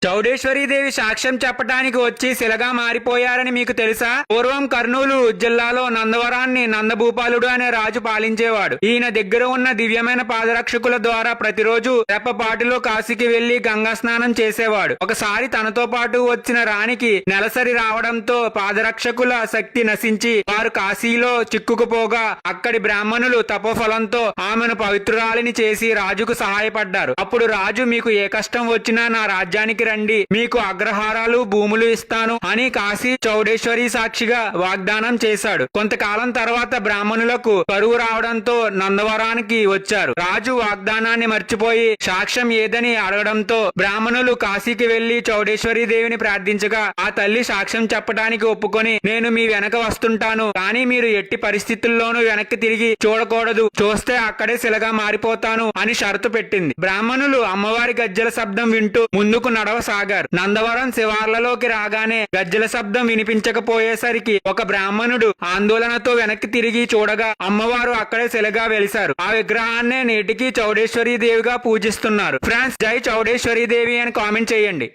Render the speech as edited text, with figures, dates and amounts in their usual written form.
చౌడేశ్వరీదేవి సాక్ష్యం చెప్పడానికి వచ్చి శిలగా మారిపోయారని మీకు తెలుసా? పూర్వం కర్నూలు జిల్లాలో నందవరాన్ని నందభూపాలుడు అనే రాజు పాలించేవాడు. ఈయన దగ్గర ఉన్న దివ్యమైన పాదరక్షకుల ద్వారా ప్రతిరోజు రెప్పపాటులో కాశీకి వెళ్లి గంగా స్నానం చేసేవాడు. ఒకసారి తనతో పాటు వచ్చిన రాణికి నెలసరి రావడంతో పాదరక్షకుల శక్తి నశించి వారు కాశీలో చిక్కుకుపోగా అక్కడి బ్రాహ్మణులు తపోఫలంతో ఆమెను పవిత్రురాలిని చేసి రాజుకు సహాయపడ్డారు. అప్పుడు రాజు, మీకు ఏ కష్టం వచ్చినా నా రాజ్యానికి రండి, మీకు అగ్రహారాలు భూములు ఇస్తాను అని కాశీ చౌడేశ్వరి సాక్షిగా వాగ్దానం చేశాడు. కొంతకాలం తర్వాత బ్రాహ్మణులకు కరువు రావడంతో నందవరానికి వచ్చారు. రాజు వాగ్దానాన్ని మర్చిపోయి సాక్ష్యం ఏదని అడగడంతో బ్రాహ్మణులు కాశీకి వెళ్లి చౌడేశ్వరి దేవిని ప్రార్థించగా ఆ తల్లి సాక్ష్యం చెప్పడానికి ఒప్పుకొని, నేను మీ వెనక వస్తుంటాను, కానీ మీరు ఎట్టి పరిస్థితుల్లోనూ వెనక్కి తిరిగి చూడకూడదు, చూస్తే అక్కడే శిలగా మారిపోతాను అని షరతు పెట్టింది. బ్రాహ్మణులు అమ్మవారి గజ్జల శబ్దం వింటూ ముందుకు నడవసాగారు. నందవరం శివార్లలోకి రాగానే గజ్జల శబ్దం వినిపించకపోయేసరికి ఒక బ్రాహ్మణుడు ఆందోళనతో వెనక్కి తిరిగి చూడగా అమ్మవారు అక్కడే శిలగా వెలిశారు. ఆ విగ్రహాన్నే నేటికి చౌడేశ్వరి దేవిగా పూజిస్తున్నారు. ఫ్రెండ్స్, జై చౌడేశ్వరి దేవి అని కామెంట్ చేయండి.